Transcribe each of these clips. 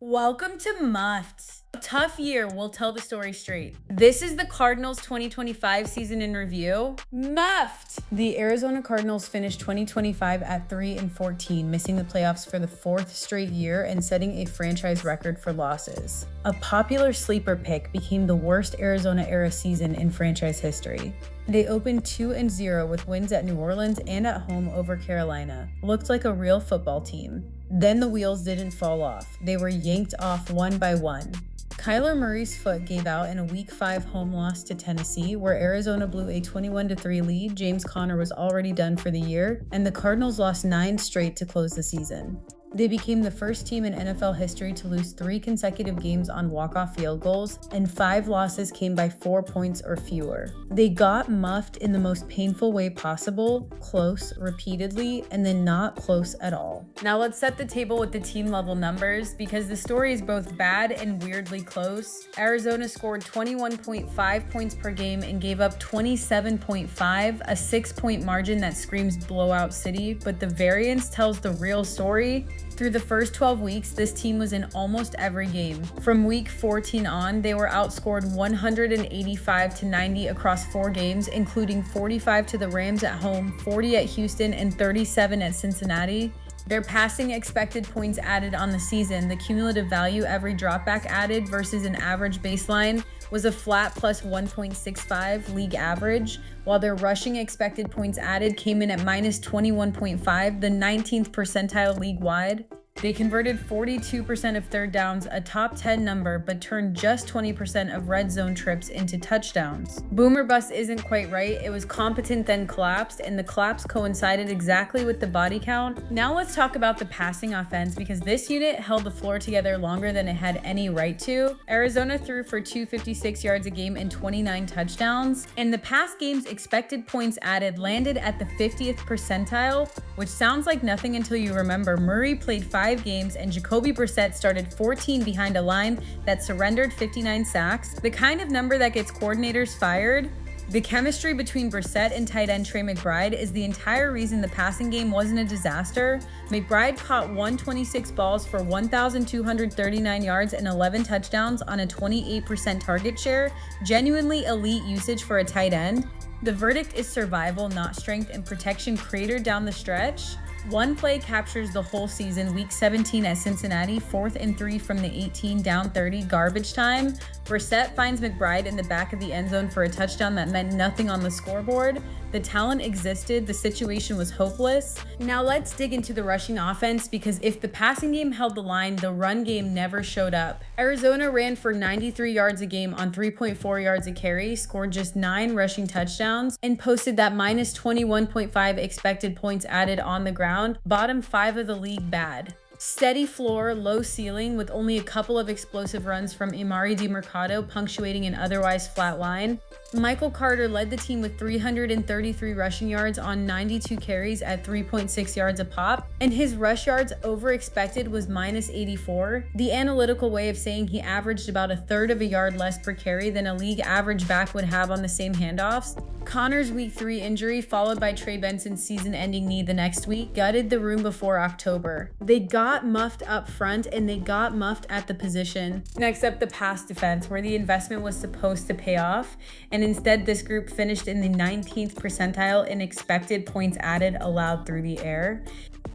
Welcome to Muffed. Tough year, we'll tell the story straight. This is the Cardinals 2025 season in review. Muffed! The Arizona Cardinals finished 2025 at 3-14, missing the playoffs for the fourth straight year and setting a franchise record for losses. A popular sleeper pick became the worst Arizona-era season in franchise history. They opened 2-0 with wins at New Orleans and at home over Carolina. Looked like a real football team. Then the wheels didn't fall off. They were yanked off one by one. Kyler Murray's foot gave out in a Week 5 home loss to Tennessee, where Arizona blew a 21-3 lead. James Conner was already done for the year, and the Cardinals lost 9 straight to close the season. They became the first team in NFL history to lose 3 consecutive games on walk-off field goals, and 5 losses came by 4 points or fewer. They got muffed in the most painful way possible, close repeatedly, and then not close at all. Now let's set the table with the team level numbers, because the story is both bad and weirdly close. Arizona scored 21.5 points per game and gave up 27.5, a 6-point margin that screams blowout city, but the variance tells the real story. Through the first 12 weeks, this team was in almost every game. From week 14 on, they were outscored 185-90 across 4 games, including 45 to the Rams at home, 40 at Houston, and 37 at Cincinnati. Their passing expected points added on the season, the cumulative value every dropback added versus an average baseline, was a flat plus 1.65 league average, while their rushing expected points added came in at minus 21.5, the 19th percentile league-wide. They converted 42% of third downs, a top 10 number, but turned just 20% of red zone trips into touchdowns. Boomer bust isn't quite right. It was competent then collapsed, and the collapse coincided exactly with the body count. Now let's talk about the passing offense, because this unit held the floor together longer than it had any right to. Arizona threw for 256 yards a game and 29 touchdowns, and the past game's expected points added landed at the 50th percentile, which sounds like nothing until you remember Murray played 5 games and Jacoby Brissett started 14 behind a line that surrendered 59 sacks, the kind of number that gets coordinators fired. The chemistry between Brissett and tight end Trey McBride is the entire reason the passing game wasn't a disaster. McBride caught 126 balls for 1,239 yards and 11 touchdowns on a 28% target share, genuinely elite usage for a tight end. The verdict is survival, not strength, and protection cratered down the stretch. One play captures the whole season, week 17 at Cincinnati, 4th and 3 from the 18, down 30, garbage time. Brissett finds McBride in the back of the end zone for a touchdown that meant nothing on the scoreboard. The talent existed, the situation was hopeless. Now let's dig into the rushing offense, because if the passing game held the line, the run game never showed up. Arizona ran for 93 yards a game on 3.4 yards a carry, scored just 9 rushing touchdowns, and posted that minus 21.5 expected points added on the ground, bottom 5 of the league bad. Steady floor, low ceiling, with only a couple of explosive runs from Emari DeMercado punctuating an otherwise flat line. Michael Carter led the team with 333 rushing yards on 92 carries at 3.6 yards a pop, and his rush yards over expected was minus 84, the analytical way of saying he averaged about a third of a yard less per carry than a league average back would have on the same handoffs. Connor's week 3 injury, followed by Trey Benson's season-ending knee the next week, gutted the room before October. They got muffed up front, and they got muffed at the position. Next up, the pass defense, where the investment was supposed to pay off, and instead this group finished in the 19th percentile in expected points added allowed through the air.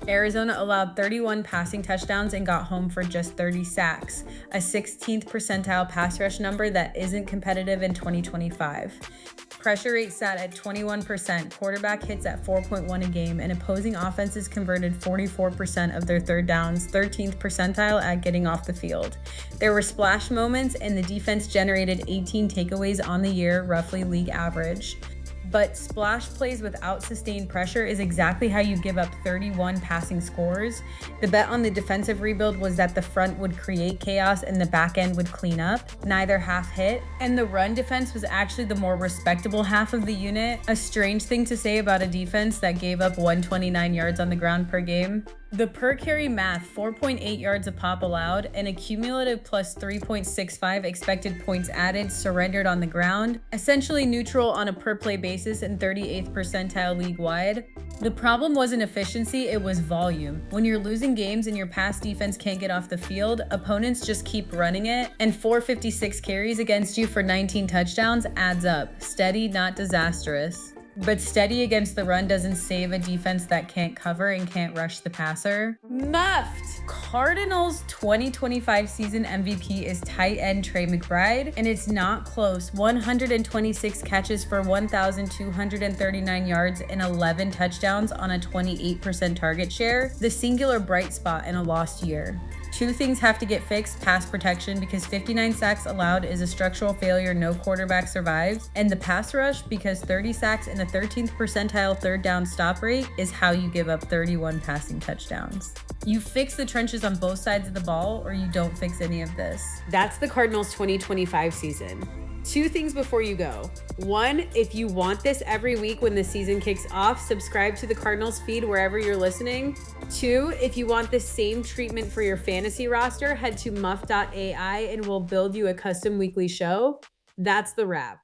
Arizona allowed 31 passing touchdowns and got home for just 30 sacks, a 16th percentile pass rush number that isn't competitive in 2025. Pressure rate sat at 21%, quarterback hits at 4.1 a game, and opposing offenses converted 44% of their third downs, 13th percentile at getting off the field. There were splash moments, and the defense generated 18 takeaways on the year, roughly league average. But splash plays without sustained pressure is exactly how you give up 31 passing scores. The bet on the defensive rebuild was that the front would create chaos and the back end would clean up. Neither half hit, and the run defense was actually the more respectable half of the unit. A strange thing to say about a defense that gave up 129 yards on the ground per game. The per carry math, 4.8 yards a pop allowed, and a cumulative plus 3.65 expected points added surrendered on the ground, essentially neutral on a per play basis and 38th percentile league wide. The problem wasn't efficiency, it was volume. When you're losing games and your pass defense can't get off the field, opponents just keep running it, and 456 carries against you for 19 touchdowns adds up. Steady, not disastrous. But steady against the run doesn't save a defense that can't cover and can't rush the passer. Muffed! Cardinals 2025 season MVP is tight end Trey McBride, and it's not close. 126 catches for 1,239 yards and 11 touchdowns on a 28% target share, the singular bright spot in a lost year. Two things have to get fixed: pass protection, because 59 sacks allowed is a structural failure no quarterback survives, and the pass rush, because 30 sacks and a 13th percentile third down stop rate is how you give up 31 passing touchdowns. You fix the trenches on both sides of the ball, or you don't fix any of this. That's the Cardinals 2025 season. Two things before you go. One, if you want this every week when the season kicks off, subscribe to the Cardinals feed wherever you're listening. Two, if you want the same treatment for your fantasy roster, head to muff.ai and we'll build you a custom weekly show. That's the wrap.